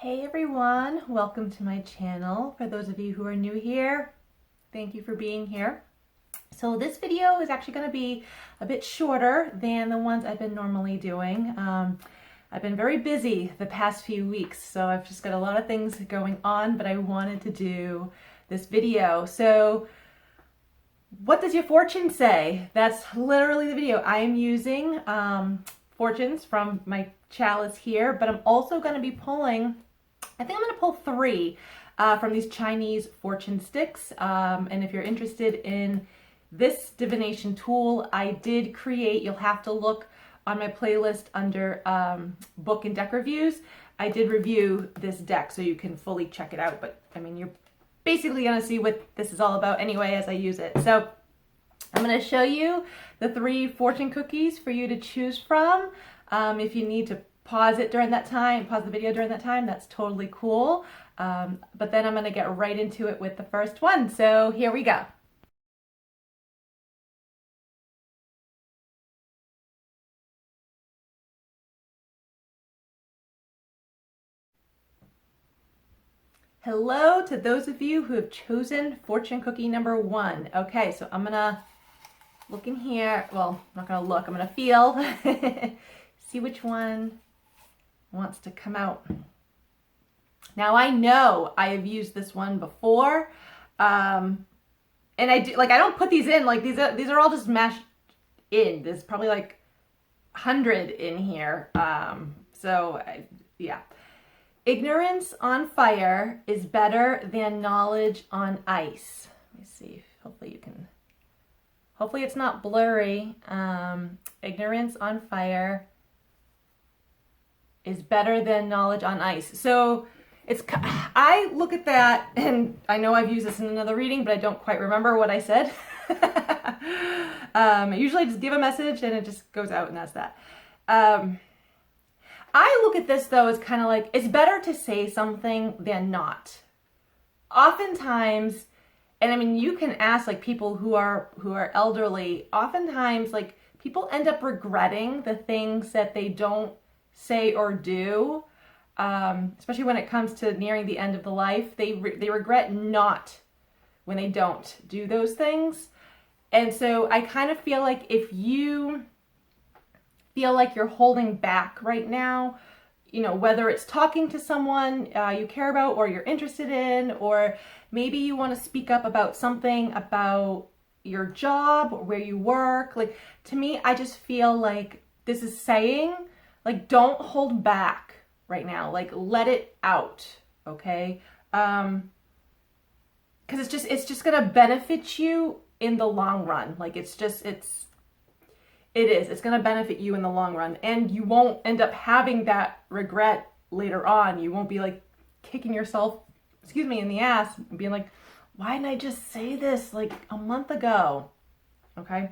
Hey everyone, welcome to my channel. For those of you who are new here, thank you for being here. So this video is actually going to be a bit shorter than the ones I've been normally doing. I've been very busy the past few weeks, so I've just got a lot of things going on, but I wanted to do this video. So what does your fortune say? That's literally the video. I am using fortunes from my chalice here, but I'm also going to be pulling, I think I'm going to pull three from these Chinese fortune sticks. And if you're interested in this divination tool, I did create, you'll have to look on my playlist under book and deck reviews. I did review this deck so you can fully check it out, but I mean, you're basically going to see what this is all about anyway as I use it. So I'm going to show you the three fortune cookies for you to choose from. If you need to pause it during that time, pause the video during that time, that's totally cool. But then I'm going to get right into it with the first one. So here we go. Hello to those of you who have chosen fortune cookie number one. Okay, so I'm gonna look in here. Well, I'm not gonna look, I'm gonna feel, see which one wants to come out. Now I know I have used this one before, and I do, like, I don't put these in, like these are all just mashed in. There's probably like 100 in here, yeah. Ignorance on fire is better than knowledge on ice. Let me see. Hopefully it's not blurry. Ignorance on fire is better than knowledge on ice. So I look at that, and I know I've used this in another reading, but I don't quite remember what I said. Usually I just give a message and it just goes out, and that's that. I look at this though as kind of like, it's better to say something than not. Oftentimes, and I mean, you can ask like people who are elderly, oftentimes like people end up regretting the things that they don't say or do, especially when it comes to nearing the end of the life. They regret not when they don't do those things. And so I kind of feel like if you feel like you're holding back right now, you know, whether it's talking to someone you care about or you're interested in, or maybe you want to speak up about something about your job or where you work. Like, to me, I just feel like this is saying, like, don't hold back right now. Like, let it out, okay? Because it's just gonna benefit you in the long run. Like, it's going to benefit you in the long run, and you won't end up having that regret later on. You won't be like kicking yourself, in the ass and being like, why didn't I just say this like a month ago? Okay.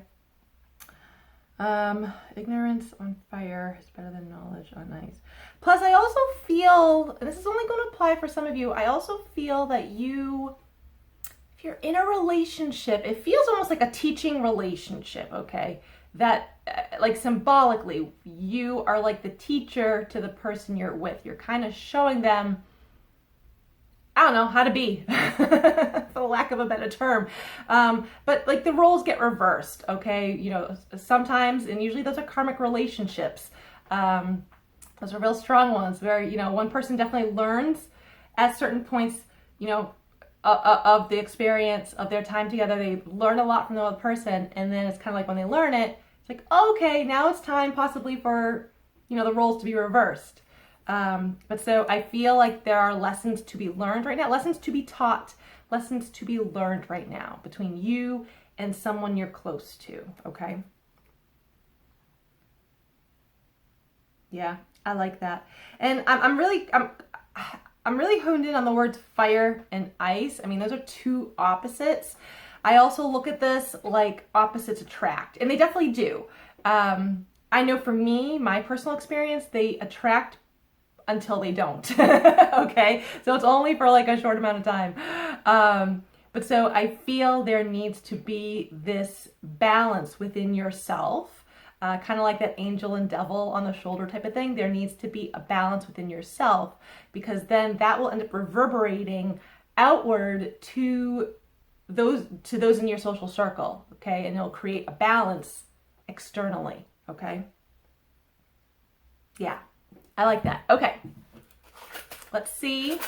Ignorance on fire is better than knowledge on ice. Plus, I also feel, and this is only going to apply for some of you, I also feel that if you're in a relationship, it feels almost like a teaching relationship, okay? That, like, symbolically, you are like the teacher to the person you're with. You're kind of showing them, I don't know, how to be, for lack of a better term. But like the roles get reversed, okay? You know, sometimes, and usually those are karmic relationships. Those are real strong ones where, you know, one person definitely learns at certain points, you know, of the experience of their time together. They learn a lot from the other person, and then it's kind of like when they learn it, it's like, okay, now it's time possibly for, you know, the roles to be reversed. But so I feel like there are lessons to be learned right now, lessons to be taught, lessons to be learned right now between you and someone you're close to, okay? Yeah, I like that. And I'm really honed in on the words fire and ice. I mean, those are two opposites. I also look at this like opposites attract, and they definitely do. I know for me, my personal experience, they attract until they don't. Okay, so it's only for like a short amount of time. But so I feel there needs to be this balance within yourself. kind of like that angel and devil on the shoulder type of thing. There needs to be a balance within yourself, because then that will end up reverberating outward to those in your social circle, okay? And it'll create a balance externally, okay? Yeah, I like that. Okay, let's see.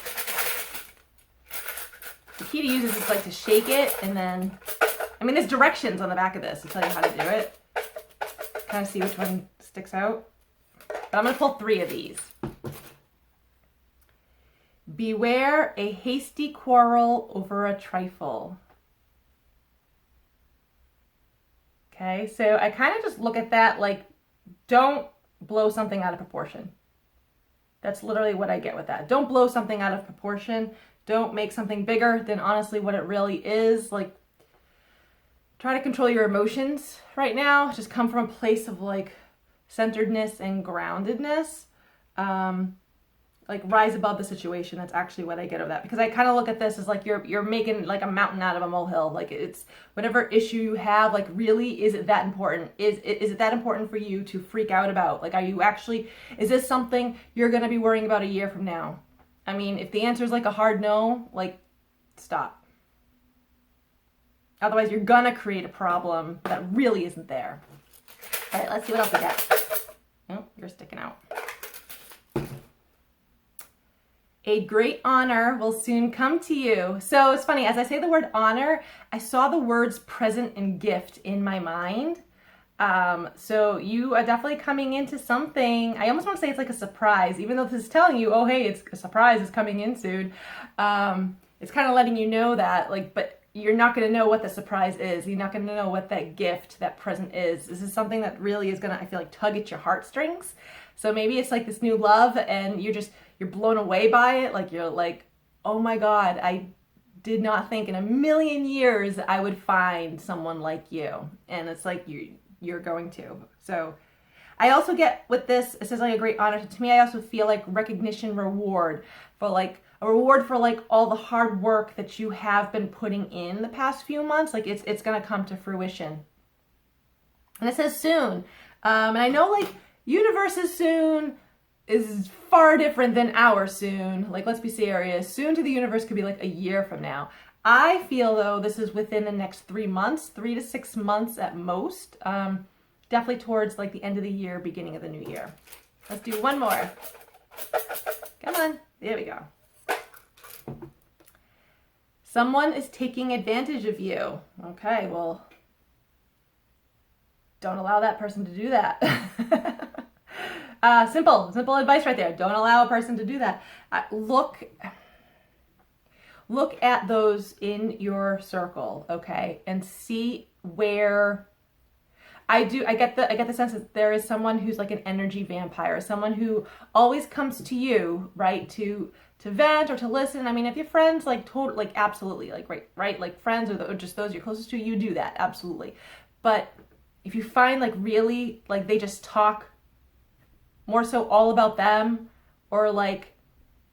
The key to use is just like to shake it, and then, I mean, there's directions on the back of this to tell you how to do it. Kind of see which one sticks out. But I'm gonna pull 3 of these. Beware a hasty quarrel over a trifle. Okay, so I kind of just look at that like, don't blow something out of proportion. That's literally what I get with that. Don't blow something out of proportion. Don't make something bigger than honestly what it really is. Like, try to control your emotions right now. Just come from a place of like centeredness and groundedness. Like rise above the situation. That's actually what I get of that, because I kind of look at this as like you're making like a mountain out of a molehill. Like, it's whatever issue you have, like, really, is it that important? Is it that important for you to freak out about? Like, is this something you're going to be worrying about a year from now? I mean, if the answer is like a hard no, like, stop. Otherwise, you're going to create a problem that really isn't there. All right, let's see what else we got. Oh, you're sticking out. A great honor will soon come to you. So it's funny, as I say the word honor, I saw the words present and gift in my mind. So you are definitely coming into something. I almost want to say it's like a surprise, even though this is telling you, oh, hey, it's a surprise, it's coming in soon. It's kind of letting you know that, like, but you're not going to know what the surprise is. You're not going to know what that gift, that present is. This is something that really is going to, I feel like, tug at your heartstrings. So maybe it's like this new love, and you're blown away by it. Like, you're like, oh my God, I did not think in a million years I would find someone like you. And it's like, you're going to. So I also get with this, it says like a great honor. To me, I also feel like recognition, reward, for like a reward for like all the hard work that you have been putting in the past few months. Like, it's going to come to fruition. And it says soon. And I know, like, universe's soon is far different than our soon. Like, let's be serious. Soon to the universe could be like a year from now. I feel, though, this is within the next 3 months, 3 to 6 months at most. Definitely towards like the end of the year, beginning of the new year. Let's do one more. Come on. There we go. Someone is taking advantage of you. Okay, well, don't allow that person to do that. Simple advice right there. Don't allow a person to do that. Look at those in your circle, okay, and see where. I get the sense that there is someone who's like an energy vampire, someone who always comes to you, right, to vent or to listen. I mean, if your friends, like, totally, like, absolutely, like, right, like, friends or just those you're closest to, you do that, absolutely. But if you find, like, really, like, they just talk more so all about them, or like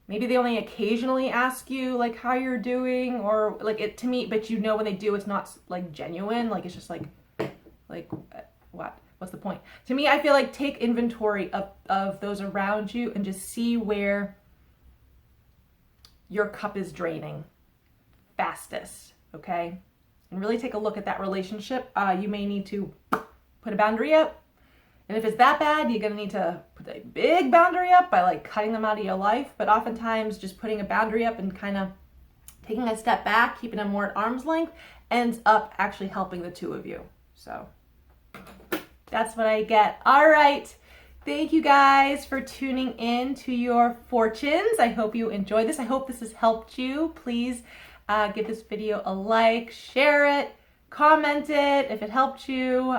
maybe they only occasionally ask you like how you're doing, or like, it, to me, but you know when they do, it's not like genuine, like it's just like what's the point? To me, I feel like take inventory of those around you and just see where your cup is draining fastest, okay? And really take a look at that relationship. You may need to put a boundary up. And if it's that bad, you're going to need to put a big boundary up by like cutting them out of your life. But oftentimes just putting a boundary up and kind of taking a step back, keeping them more at arm's length, ends up actually helping the two of you. So that's what I get. All right. Thank you guys for tuning in to your fortunes. I hope you enjoyed this. I hope this has helped you. Please give this video a like, share it, comment it if it helped you.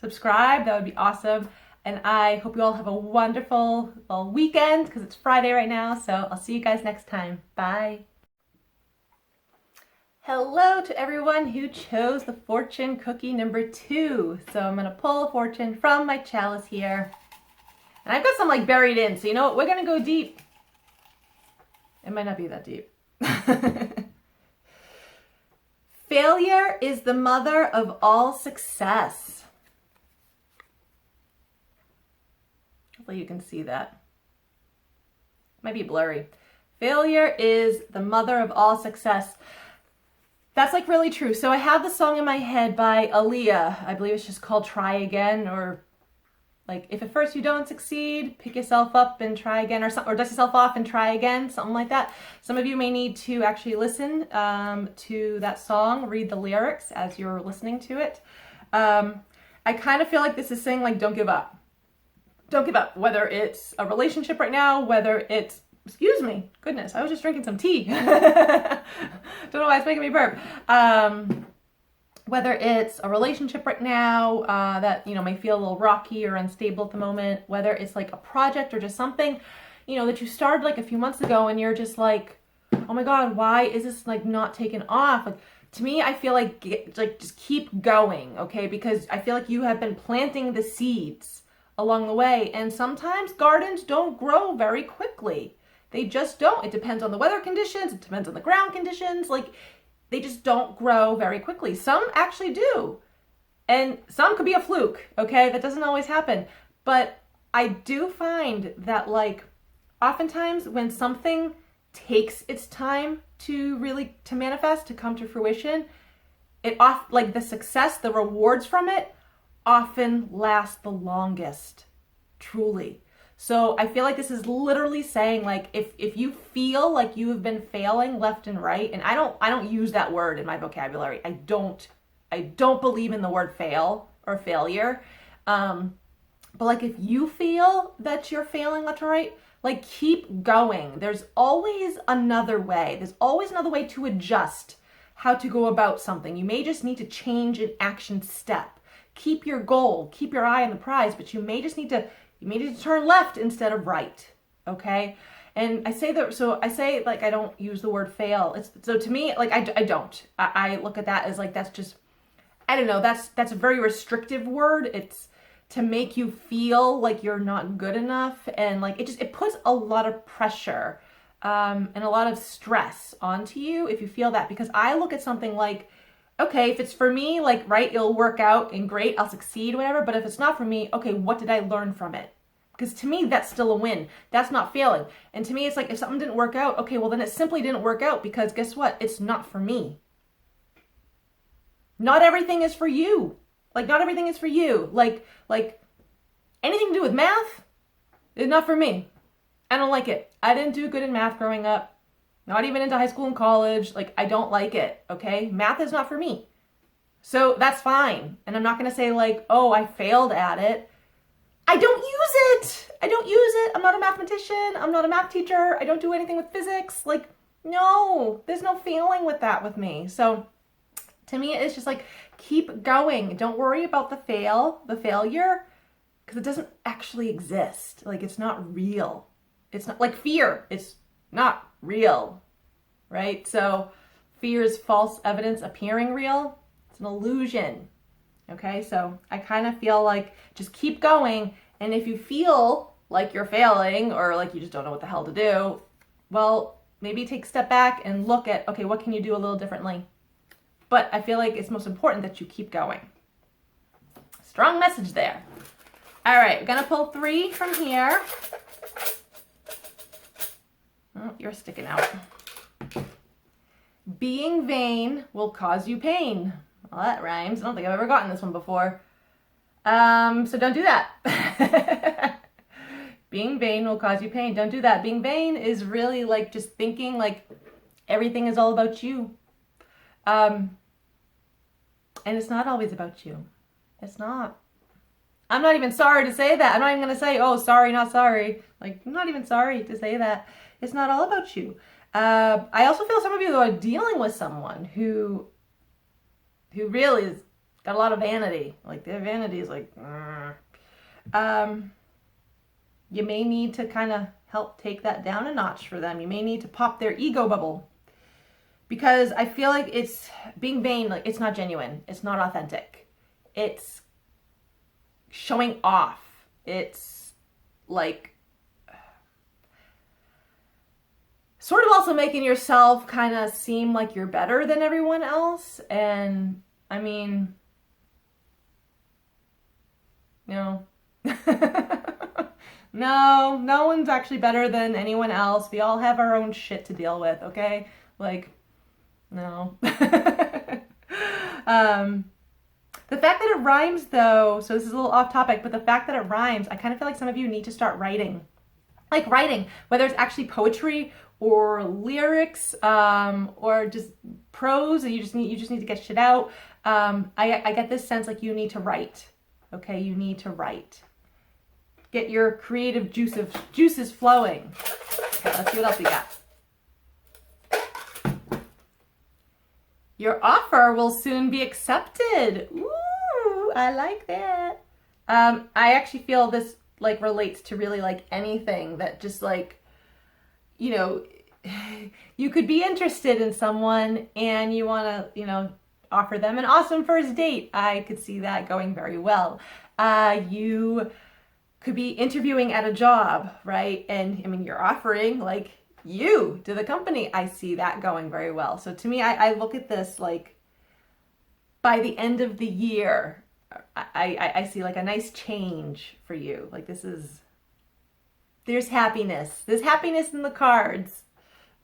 Subscribe, that would be awesome. And I hope you all have a wonderful weekend, because it's Friday right now. So I'll see you guys next time. Bye. Hello to everyone who chose the fortune cookie number 2. So I'm going to pull a fortune from my chalice here. And I've got some like buried in. So you know what? We're going to go deep. It might not be that deep. Failure is the mother of all success. Hopefully you can see that. Might be blurry. Failure is the mother of all success. That's like really true. So I have the song in my head by Aaliyah. I believe it's just called Try Again, or like, if at first you don't succeed, pick yourself up and try again, or dust yourself off and try again, something like that. Some of you may need to actually listen to that song, read the lyrics as you're listening to it. I kind of feel like this is saying, like, don't give up. Don't give up, whether it's a relationship right now, whether it's, excuse me, goodness, I was just drinking some tea. Don't know why it's making me burp. Whether it's a relationship right now that, you know, may feel a little rocky or unstable at the moment, whether it's like a project or just something, you know, that you started like a few months ago and you're just like, oh my God, why is this like not taking off? Like, to me, I feel like just keep going, okay? Because I feel like you have been planting the seeds along the way, and sometimes gardens don't grow very quickly. They just don't. It depends on the weather conditions. It depends on the ground conditions. Like, they just don't grow very quickly. Some actually do. And some could be a fluke, okay? That doesn't always happen. But I do find that, like, oftentimes when something takes its time to manifest, to come to fruition, like the success, the rewards from it often last the longest, truly. So I feel like this is literally saying, like, if you feel like you have been failing left and right, and I don't use that word in my vocabulary. I don't believe in the word fail or failure. But like, if you feel that you're failing left and right, like, keep going. There's always another way. There's always another way to adjust how to go about something. You may just need to change an action step. Keep your goal, keep your eye on the prize, but you may need to turn left instead of right, okay? And I say that, so I say, like, I don't use the word fail. So to me, like, I don't. I look at that as, like, that's just, I don't know, that's a very restrictive word. It's to make you feel like you're not good enough, and like, it puts a lot of pressure and a lot of stress onto you if you feel that. Because I look at something like, okay, if it's for me, like, right, it'll work out and great, I'll succeed, whatever. But if it's not for me, okay, what did I learn from it? Because to me, that's still a win. That's not failing. And to me, it's like, if something didn't work out, okay, well then it simply didn't work out because guess what? It's not for me. Not everything is for you. Like, not everything is for you. Like anything to do with math is not for me. I don't like it. I didn't do good in math growing up. Not even into high school and college. Like, I don't like it, okay? Math is not for me. So that's fine. And I'm not going to say, like, oh, I failed at it. I don't use it. I don't use it. I'm not a mathematician. I'm not a math teacher. I don't do anything with physics. Like, no, there's no failing with that with me. So to me, it's just like, keep going. Don't worry about the failure, because it doesn't actually exist. Like, it's not real. It's not like fear. It's not real, right? So fear is false evidence appearing real. It's an illusion. Okay, so I kind of feel like just keep going. And if you feel like you're failing or like you just don't know what the hell to do, well, maybe take a step back and look at, okay, what can you do a little differently? But I feel like it's most important that you keep going. Strong message there. All right, we're gonna pull 3 from here. Oh, you're sticking out. Being vain will cause you pain. Well, that rhymes. I don't think I've ever gotten this one before. So don't do that. Being vain will cause you pain. Don't do that. Being vain is really like just thinking like everything is all about you. And it's not always about you. It's not. I'm not even sorry to say that. I'm not even going to say, oh, sorry, not sorry. Like, I'm not even sorry to say that. It's not all about you. I also feel some of you are dealing with someone who really has got a lot of vanity. Like, their vanity is like, you may need to kind of help take that down a notch for them. You may need to pop their ego bubble. Because I feel like it's being vain, like, it's not genuine. It's not authentic. It's showing off. It's like sort of also making yourself kind of seem like you're better than everyone else. And I mean, you know, No one's actually better than anyone else. We all have our own shit to deal with, okay? Like, no. The fact that it rhymes though, so this is a little off topic, but the fact that it rhymes, I kind of feel like some of you need to start writing. Like writing, whether it's actually poetry or lyrics, or just prose, you just need to get shit out. I get this sense like you need to write. Okay, you need to write. Get your creative juices flowing. Okay, let's see what else we got. Your offer will soon be accepted. Ooh, I like that. I actually feel this like relates to really like anything that just like, you know, you could be interested in someone and you want to, you know, offer them an awesome first date. I could see that going very well. You could be interviewing at a job, right? And I mean, you're offering like you to the company. I see that going very well. So to me, I look at this like by the end of the year, I see like a nice change for you. Like there's happiness. There's happiness in the cards.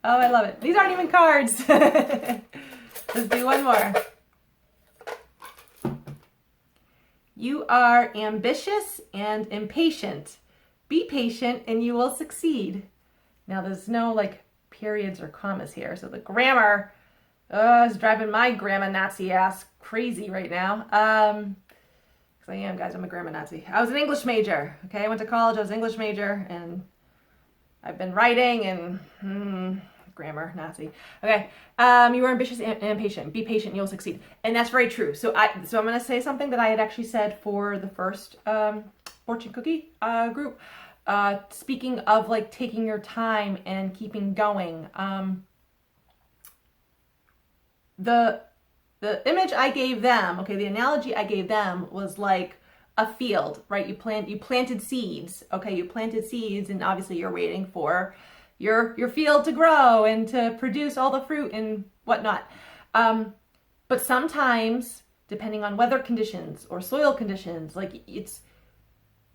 Oh, I love it. These aren't even cards. Let's do one more. You are ambitious and impatient. Be patient and you will succeed. Now there's no like periods or commas here. So the grammar is driving my grammar Nazi ass crazy right now. Because I am, guys, I'm a grammar Nazi. I was an English major. Okay, I went to college, I was an English major, and I've been writing and grammar Nazi. Okay, you are ambitious and impatient. Be patient and you'll succeed. And that's very true. So I'm going to say something that I had actually said for the first fortune cookie group. Speaking of like taking your time and keeping going, the image I gave them, okay, the analogy I gave them was like a field, right? You planted seeds, okay? You planted seeds, and obviously you're waiting for your field to grow and to produce all the fruit and whatnot. But sometimes, depending on weather conditions or soil conditions, like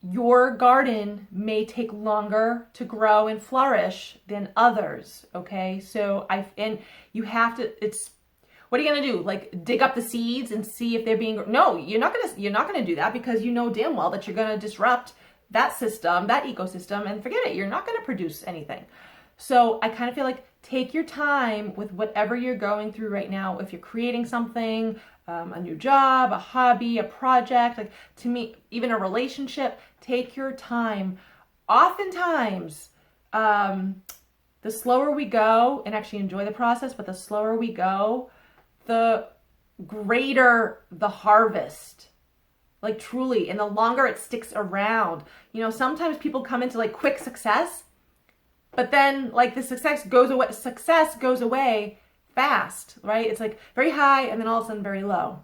your garden may take longer to grow and flourish than others, okay? So you have to, what are you gonna do? Like dig up the seeds and see if they're being, no, you're not gonna do that, because you know damn well that you're gonna disrupt that system, that ecosystem, and forget it, you're not gonna produce anything. So I kind of feel like take your time with whatever you're going through right now. If you're creating something, a new job, a hobby, a project, like to me, even a relationship, take your time. Oftentimes, the slower we go, and actually enjoy the process, but the slower we go, the greater the harvest. Like truly, and the longer it sticks around. You know, sometimes people come into like quick success, but then like the success goes away fast, right? It's like very high and then all of a sudden very low.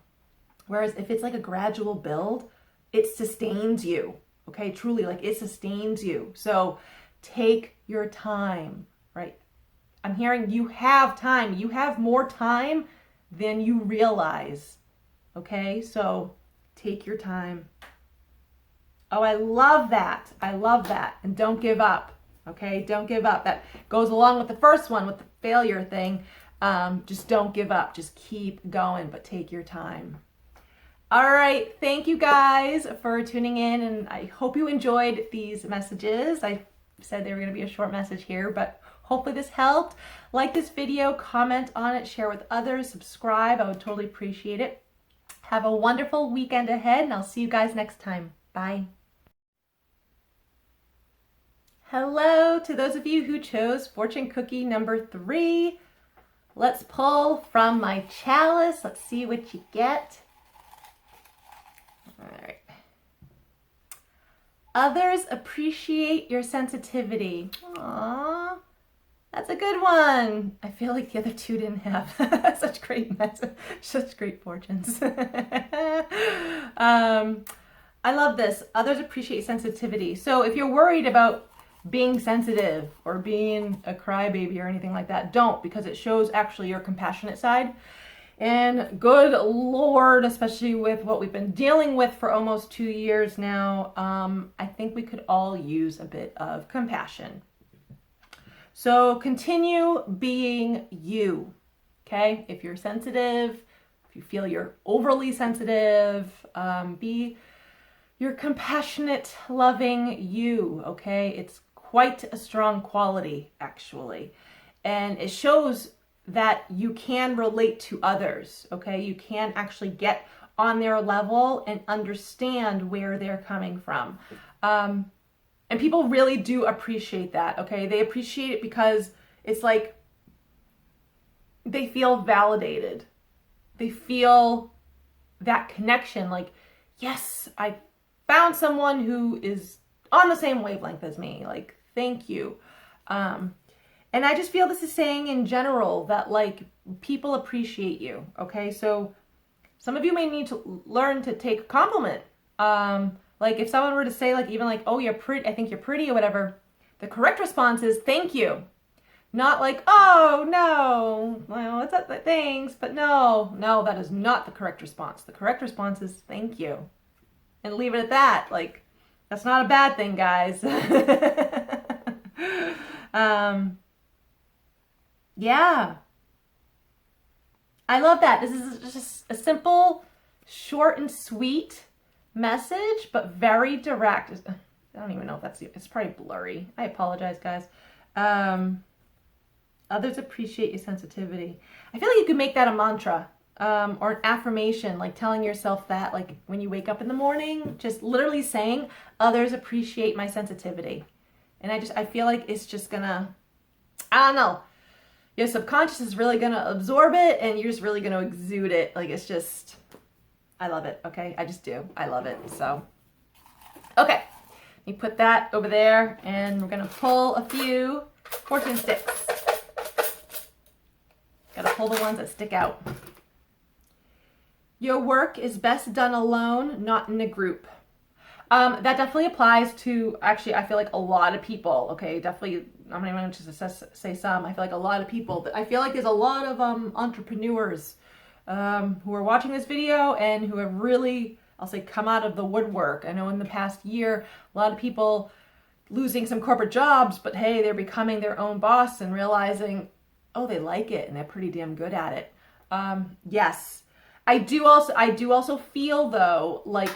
Whereas if it's like a gradual build, it sustains you, okay? Truly, like it sustains you. So take your time, right? I'm hearing you have time. You have more time than you realize, okay? So take your time. Oh, I love that. I love that. And don't give up. Okay, don't give up. That goes along with the first one, with the failure thing. Just don't give up. Just keep going, but take your time. All right, thank you guys for tuning in, and I hope you enjoyed these messages. I said they were going to be a short message here, but hopefully this helped. Like this video, comment on it, share with others, subscribe. I would totally appreciate it. Have a wonderful weekend ahead, and I'll see you guys next time. Bye. Hello to those of you who chose fortune cookie number 3. Let's pull from my chalice. Let's see what you get. All right. Others appreciate your sensitivity. Aww, that's a good one. I feel like the other two didn't have such great fortunes. I love this. Others appreciate sensitivity. So if you're worried about being sensitive or being a crybaby or anything like that, don't, because it shows actually your compassionate side. And good Lord, especially with what we've been dealing with for almost 2 years now, I think we could all use a bit of compassion. So continue being you, okay? If you're sensitive, if you feel you're overly sensitive, be your compassionate, loving you, okay? It's quite a strong quality, actually. And it shows that you can relate to others, okay? You can actually get on their level and understand where they're coming from. And people really do appreciate that, okay? They appreciate it because it's like they feel validated. They feel that connection, like, yes, I found someone who is on the same wavelength as me. Like, thank you. And I just feel this is saying in general that, like, people appreciate you, okay? So some of you may need to learn to take a compliment. Like, if someone were to say, like, even like, oh, you're pretty, I think you're pretty or whatever, the correct response is thank you. Not like, oh, no, well, it's not, thanks, but no, that is not the correct response. The correct response is thank you. And leave it at that. Like, that's not a bad thing, guys. Yeah. I love that. This is just a simple, short and sweet message, but very direct. I don't even know if that's, it's probably blurry. I apologize, guys. Others appreciate your sensitivity. I feel like you could make that a mantra, or an affirmation, like telling yourself that, like when you wake up in the morning, just literally saying, others appreciate my sensitivity. And I feel like it's just gonna, I don't know, your subconscious is really gonna absorb it and you're just really gonna exude it. Like, it's just, I love it, okay? I just do. I love it, so. Okay, you put that over there and we're gonna pull a few fortune sticks. Gotta pull the ones that stick out. Your work is best done alone, not in a group. That definitely applies to, actually, I feel like a lot of people, okay? Definitely, I'm not even going to say some. I feel like a lot of people. I feel like there's a lot of entrepreneurs who are watching this video and who have really, I'll say, come out of the woodwork. I know in the past year, a lot of people losing some corporate jobs, but hey, they're becoming their own boss and realizing, oh, they like it and they're pretty damn good at it. Yes. I do also feel though, like,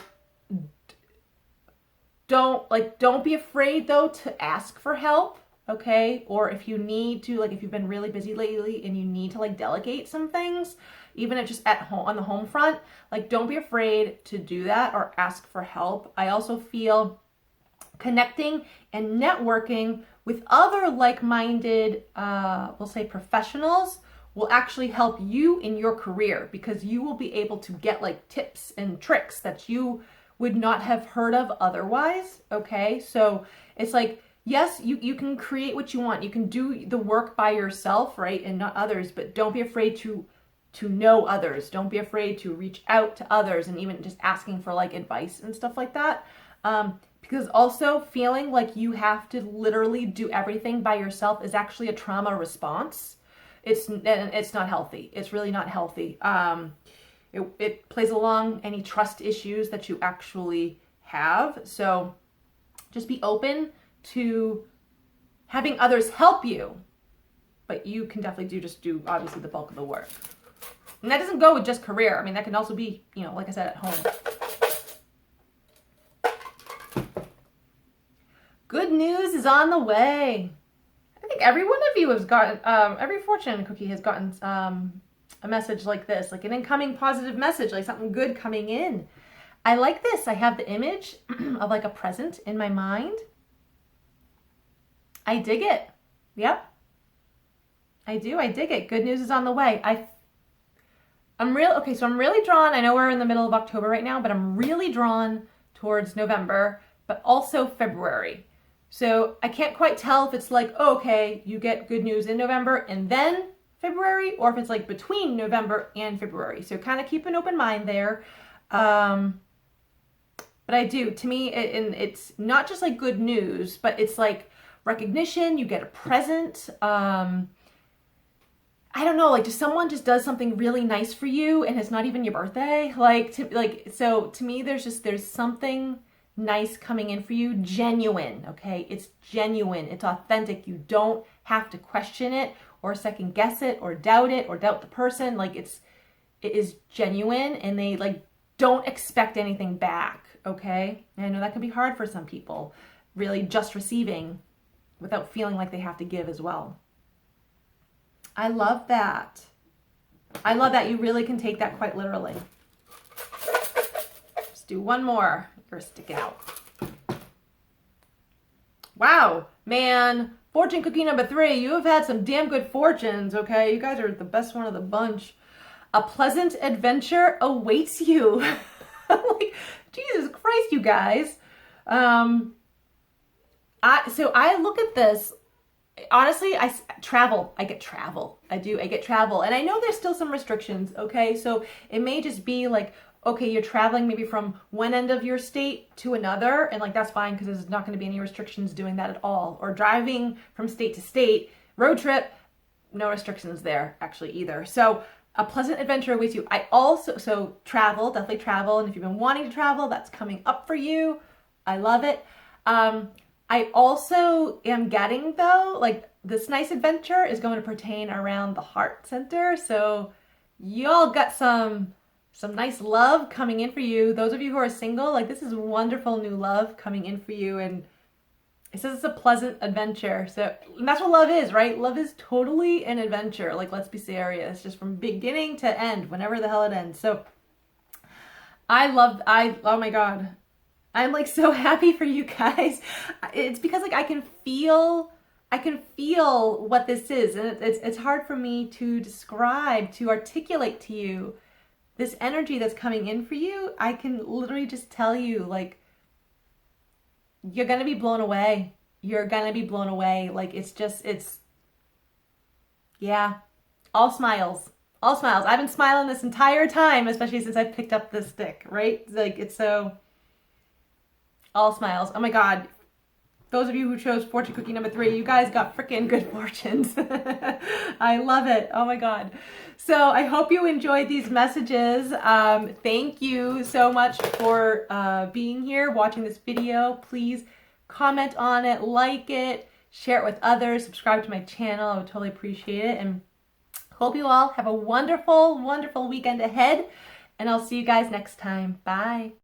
don't be afraid though to ask for help, okay? Or if you need to, like, if you've been really busy lately and you need to, like, delegate some things, even if just at home, on the home front, like, don't be afraid to do that or ask for help. I also feel connecting and networking with other like-minded, we'll say professionals, will actually help you in your career, because you will be able to get, like, tips and tricks that you would not have heard of otherwise, okay? So it's like, yes, you can create what you want. You can do the work by yourself, right? And not others, but don't be afraid to know others. Don't be afraid to reach out to others and even just asking for, like, advice and stuff like that. Because also feeling like you have to literally do everything by yourself is actually a trauma response. It's not healthy. It's really not healthy. It plays along any trust issues that you actually have. So just be open to having others help you, but you can definitely just do obviously the bulk of the work. And that doesn't go with just career. I mean, that can also be, you know, like I said, at home. Good news is on the way. I think every one of you has gotten, every fortune cookie has gotten a message like this, like an incoming positive message, like something good coming in. I like this. I have the image of, like, a present in my mind. I dig it. Yep. I do. I dig it. Good news is on the way. I'm really drawn. I know we're in the middle of October right now, but I'm really drawn towards November, but also February. So I can't quite tell if it's like, oh, okay, you get good news in November and then February, or if it's like between November and February. So kind of keep an open mind there. But I do, to me, it's not just like good news, but it's like recognition. You get a present. I don't know, like just someone just does something really nice for you and it's not even your birthday. So to me, there's something nice coming in for you, genuine, okay? It's genuine, it's authentic. You don't have to question it or second guess it or doubt the person. Like it is genuine, and they like don't expect anything back, okay? And I know that can be hard for some people, really just receiving without feeling like they have to give as well. I love that. I love that you really can take that quite literally. Let's do one more. You're sticking out. Wow, man. Fortune cookie number 3. You have had some damn good fortunes, okay? You guys are the best one of the bunch. A pleasant adventure awaits you. Like, Jesus Christ, you guys. I look at this. Honestly, I get travel. I get travel. And I know there's still some restrictions, okay? So it may just be like, okay, you're traveling maybe from one end of your state to another, and like that's fine because there's not going to be any restrictions doing that at all. Or driving from state to state, road trip, no restrictions there actually either. So a pleasant adventure awaits you. So travel, definitely travel. And if you've been wanting to travel, that's coming up for you. I love it. I also am getting, though, like this nice adventure is going to pertain around the heart center. So y'all got some nice love coming in for you. Those of you who are single, like this is wonderful new love coming in for you. And it says it's a pleasant adventure. So and that's what love is, right? Love is totally an adventure. Like, let's be serious, just from beginning to end, whenever the hell it ends. So oh my God. I'm like so happy for you guys. It's because like I can feel what this is, and it's hard for me to describe, to articulate to you this energy that's coming in for you. I can literally just tell you, like, you're gonna be blown away. You're gonna be blown away. Like yeah, all smiles. All smiles. I've been smiling this entire time, especially since I picked up this stick, right? Like it's so. All smiles. Oh my God. Those of you who chose fortune cookie number 3, you guys got freaking good fortunes. I love it. Oh my God. So I hope you enjoyed these messages. Thank you so much for being here, watching this video. Please comment on it, like it, share it with others, subscribe to my channel. I would totally appreciate it. And hope you all have a wonderful, wonderful weekend ahead. And I'll see you guys next time. Bye.